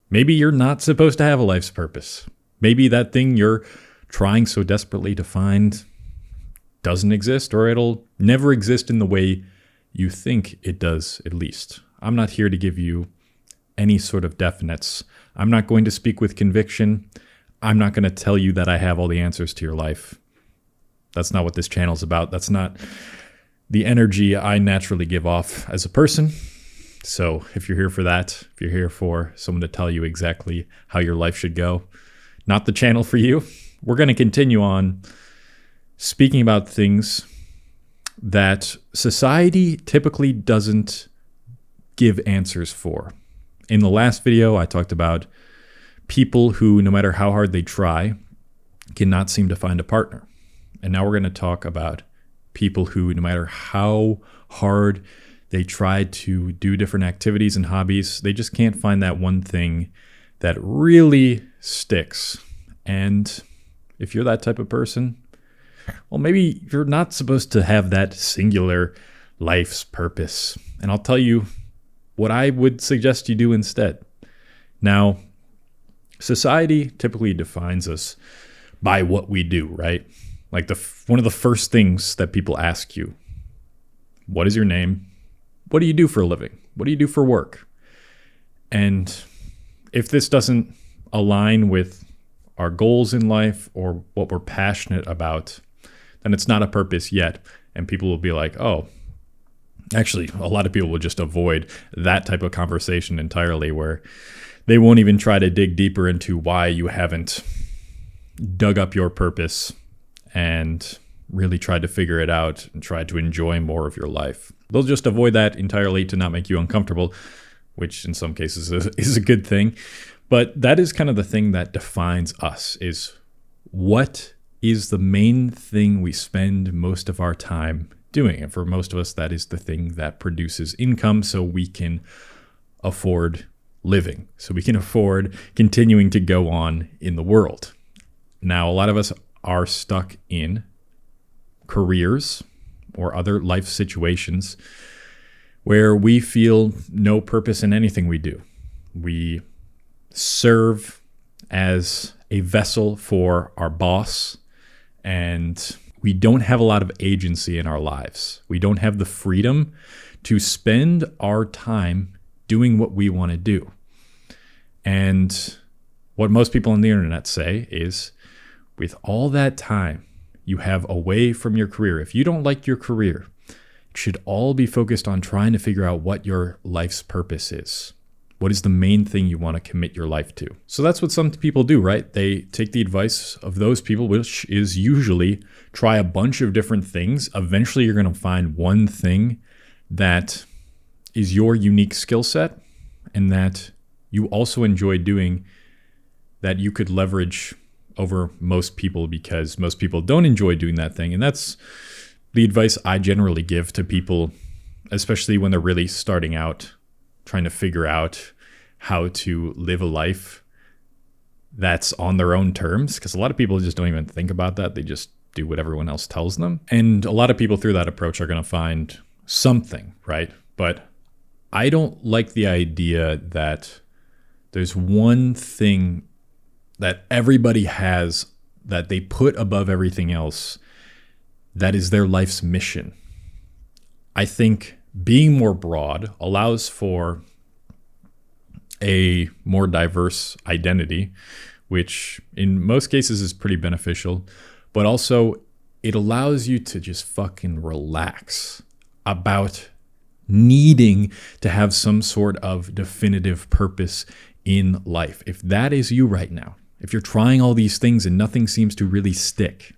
Maybe you're not supposed to have a life's purpose. Maybe that thing you're trying so desperately to find doesn't exist, or it'll never exist in the way you think it does, at least. I'm not here to give you any sort of definites. I'm not going to speak with conviction. I'm not going to tell you that I have all the answers to your life. That's not what this channel's about. That's not the energy I naturally give off as a person. So if you're here for that, if you're here for someone to tell you exactly how your life should go, not the channel for you. We're going to continue on speaking about things that society typically doesn't give answers for. In the last video, I talked about people who, no matter how hard they try, cannot seem to find a partner. And now we're going to talk about people who, no matter how hard they try to do different activities and hobbies, they just can't find that one thing that really sticks. And if you're that type of person, well, maybe you're not supposed to have that singular life's purpose. And I'll tell you what I would suggest you do instead. Now, society typically defines us by what we do, right? Like one of the first things that people ask you, what is your name? What do you do for a living? What do you do for work? And if this doesn't align with our goals in life or what we're passionate about, then it's not a purpose yet. And people will be like, oh, actually, a lot of people will just avoid that type of conversation entirely, where they won't even try to dig deeper into why you haven't dug up your purpose and really tried to figure it out and tried to enjoy more of your life. They'll just avoid that entirely to not make you uncomfortable, which in some cases is a good thing. But that is kind of the thing that defines us, is what is the main thing we spend most of our time doing. And for most of us, that is the thing that produces income so we can afford living, so we can afford continuing to go on in the world. Now, a lot of us are stuck in careers or other life situations where we feel no purpose in anything we do. We serve as a vessel for our boss, and we don't have a lot of agency in our lives. We don't have the freedom to spend our time doing what we want to do. And what most people on the internet say is, with all that time you have away from your career, if you don't like your career, it should all be focused on trying to figure out what your life's purpose is. What is the main thing you want to commit your life to? So that's what some people do, right? They take the advice of those people, which is usually try a bunch of different things. Eventually, you're going to find one thing that is your unique skill set and that you also enjoy doing, that you could leverage over most people, because most people don't enjoy doing that thing. And that's the advice I generally give to people, especially when they're really starting out, trying to figure out how to live a life that's on their own terms. Because a lot of people just don't even think about that. They just do what everyone else tells them. And a lot of people through that approach are going to find something, right? But I don't like the idea that there's one thing that everybody has that they put above everything else that is their life's mission. I think being more broad allows for a more diverse identity, which in most cases is pretty beneficial, but also it allows you to just fucking relax about needing to have some sort of definitive purpose in life. If that is you right now, if you're trying all these things and nothing seems to really stick,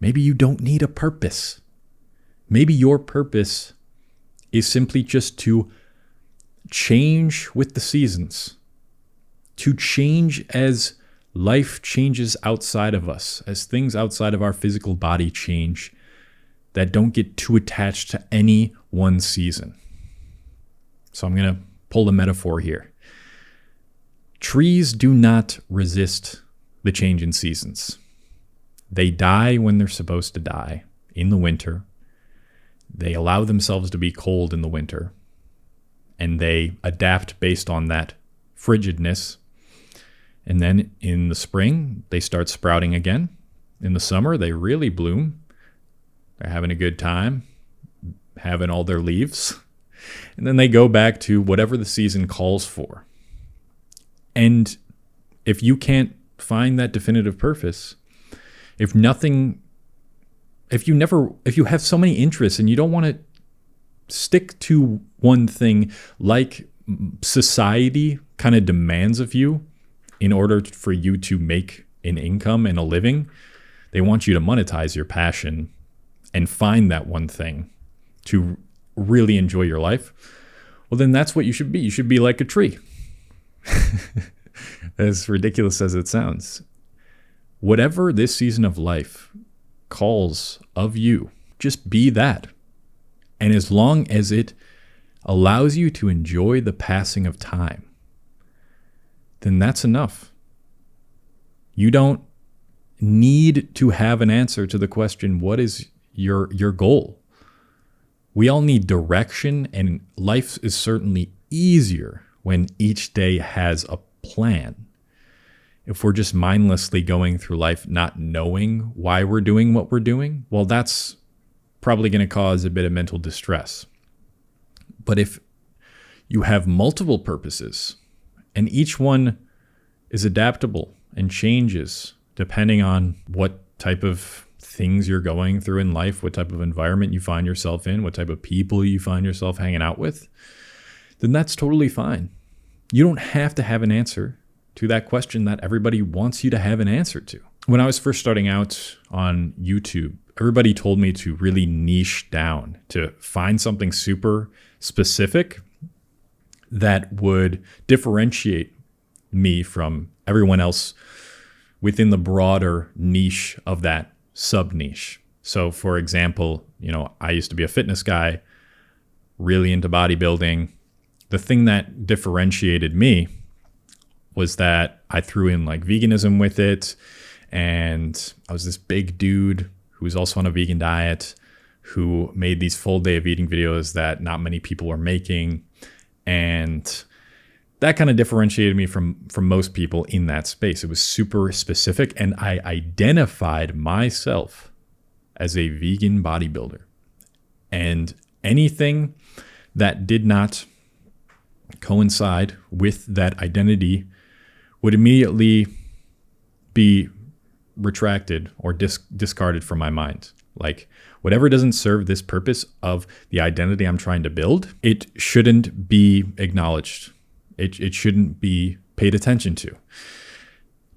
maybe you don't need a purpose. Maybe your purpose is simply just to change with the seasons, to change as life changes outside of us, as things outside of our physical body change that don't get too attached to any one season. So I'm going to pull a metaphor here. Trees do not resist the change in seasons. They die when they're supposed to die in the winter. They allow themselves to be cold in the winter, and they adapt based on that frigidness. And then in the spring, they start sprouting again. In the summer, they really bloom. They're having a good time, having all their leaves. And then they go back to whatever the season calls for. And if you can't find that definitive purpose, if you have so many interests and you don't want to stick to one thing like society kind of demands of you in order for you to make an income and a living, they want you to monetize your passion and find that one thing to really enjoy your life. Well, then that's what you should be. You should be like a tree. As ridiculous as it sounds. Whatever this season of life calls of you, just be that. And as long as it allows you to enjoy the passing of time, then that's enough. You don't need to have an answer to the question, what is your goal? We all need direction, and life is certainly easier when each day has a plan. If we're just mindlessly going through life not knowing why we're doing what we're doing, well, that's probably going to cause a bit of mental distress. But if you have multiple purposes and each one is adaptable and changes depending on what type of things you're going through in life, what type of environment you find yourself in, what type of people you find yourself hanging out with, then that's totally fine. You don't have to have an answer to that question that everybody wants you to have an answer to. When I was first starting out on YouTube, everybody told me to really niche down, to find something super specific that would differentiate me from everyone else within the broader niche of that sub-niche. So for example, I used to be a fitness guy, really into bodybuilding. The thing that differentiated me was that I threw in like veganism with it. And I was this big dude who was also on a vegan diet, who made these full day of eating videos that not many people were making. And that kind of differentiated me from most people in that space. It was super specific, and I identified myself as a vegan bodybuilder. And anything that did not coincide with that identity would immediately be retracted or discarded from my mind. Like, whatever doesn't serve this purpose of the identity I'm trying to build, it shouldn't be acknowledged. It shouldn't be paid attention to.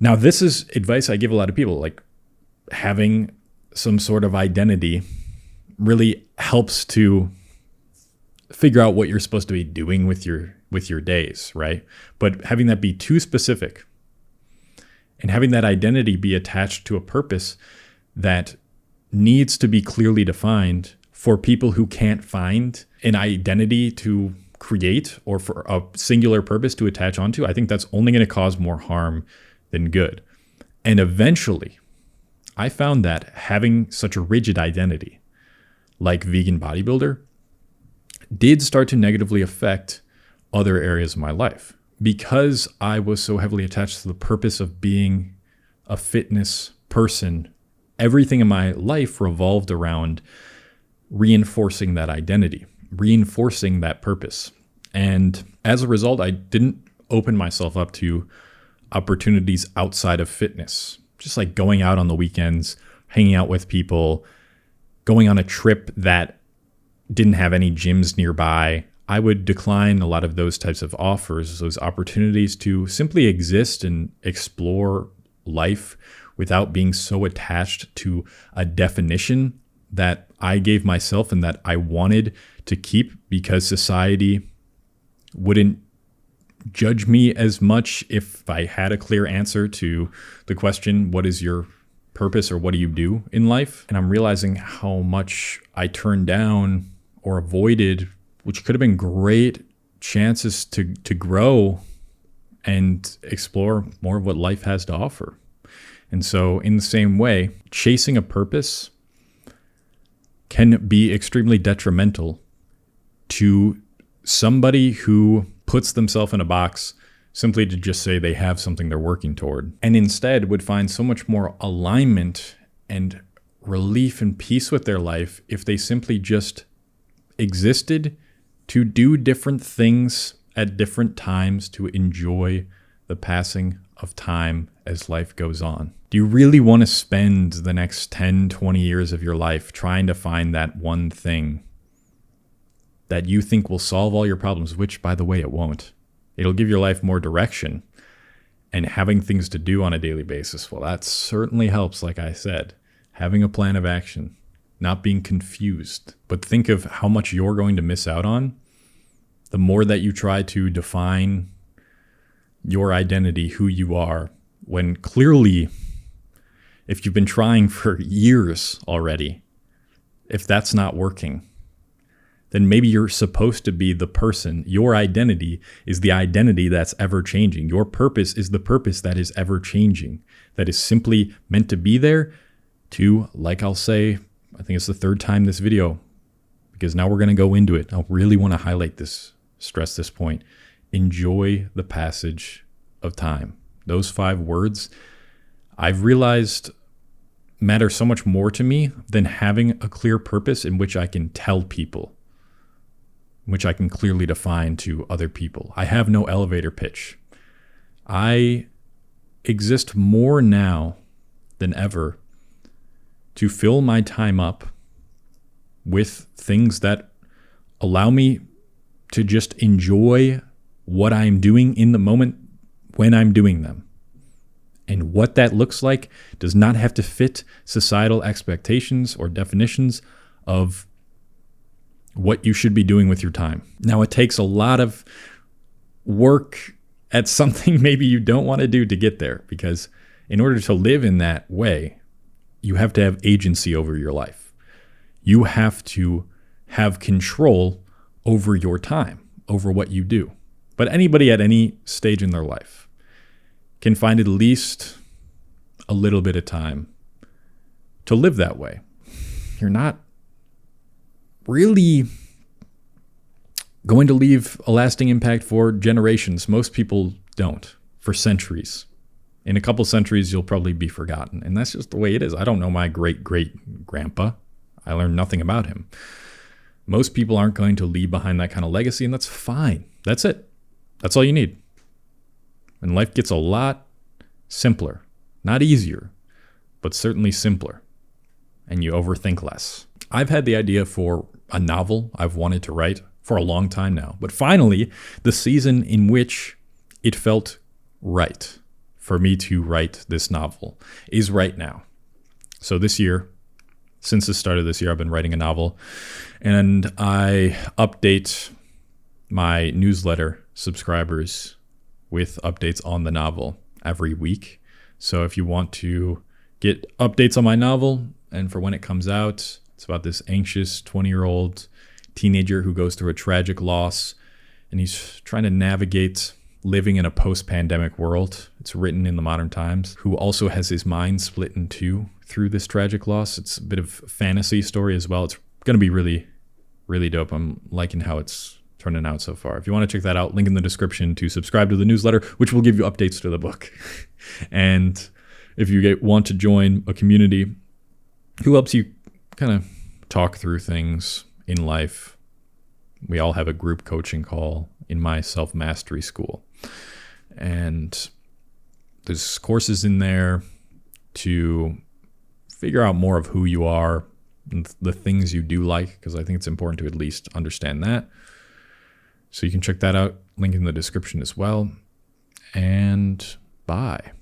Now, this is advice I give a lot of people. Like, having some sort of identity really helps to figure out what you're supposed to be doing with your days, right? But having that be too specific and having that identity be attached to a purpose that needs to be clearly defined for people who can't find an identity to create or for a singular purpose to attach onto, I think that's only going to cause more harm than good. And eventually, I found that having such a rigid identity, like vegan bodybuilder, did start to negatively affect other areas of my life. Because I was so heavily attached to the purpose of being a fitness person, everything in my life revolved around reinforcing that identity, reinforcing that purpose. And as a result, I didn't open myself up to opportunities outside of fitness, just like going out on the weekends, hanging out with people, going on a trip that didn't have any gyms nearby. I would decline a lot of those types of offers, those opportunities to simply exist and explore life without being so attached to a definition that I gave myself and that I wanted to keep because society wouldn't judge me as much if I had a clear answer to the question, what is your purpose or what do you do in life? And I'm realizing how much I turned down or avoided, which could have been great chances to grow and explore more of what life has to offer. And so in the same way, chasing a purpose can be extremely detrimental to somebody who puts themselves in a box simply to just say they have something they're working toward, and instead would find so much more alignment and relief and peace with their life if they simply just existed to do different things at different times to enjoy the passing of time as life goes on. Do you really want to spend the next 10, 20 years of your life trying to find that one thing that you think will solve all your problems, which, by the way, it won't? It'll give your life more direction, and having things to do on a daily basis, well, that certainly helps, like I said. Having a plan of action, not being confused. But think of how much you're going to miss out on the more that you try to define your identity, who you are, when clearly, if you've been trying for years already, if that's not working, then maybe you're supposed to be the person. Your identity is the identity that's ever changing. Your purpose is the purpose that is ever changing, that is simply meant to be there to, like I'll say, I think it's the third time this video, because now we're going to go into it. I really want to highlight this, stress this point. Enjoy the passage of time. Those 5 words, I've realized, matter so much more to me than having a clear purpose in which I can tell people, which I can clearly define to other people. I have no elevator pitch. I exist more now than ever to fill my time up with things that allow me to just enjoy what I'm doing in the moment when I'm doing them. And what that looks like does not have to fit societal expectations or definitions of what you should be doing with your time. Now, it takes a lot of work at something maybe you don't want to do to get there, because in order to live in that way, you have to have agency over your life. You have to have control over your time, over what you do. But anybody at any stage in their life can find at least a little bit of time to live that way. You're not really going to leave a lasting impact for generations. Most people don't, for centuries. In a couple centuries, you'll probably be forgotten. And that's just the way it is. I don't know my great-great-grandpa. I learned nothing about him. Most people aren't going to leave behind that kind of legacy, and that's fine. That's it. That's all you need. And life gets a lot simpler. Not easier, but certainly simpler. And you overthink less. I've had the idea for a novel I've wanted to write for a long time now. But finally, the season in which it felt right for me to write this novel is right now. So this year, since the start of this year, I've been writing a novel, and I update my newsletter subscribers with updates on the novel every week. So if you want to get updates on my novel and for when it comes out, it's about this anxious 20-year-old teenager who goes through a tragic loss, and he's trying to navigate living in a post-pandemic world. It's written in the modern times, who also has his mind split in two through this tragic loss. It's a bit of a fantasy story as well. It's going to be really, really dope. I'm liking how it's turning out so far. If you want to check that out, link in the description to subscribe to the newsletter, which will give you updates to the book. And if you want to join a community who helps you kind of talk through things in life, we all have a group coaching call in my self-mastery school. And there's courses in there to figure out more of who you are and the things you do like, because I think it's important to at least understand that. So you can check that out, link in the description as well. And bye.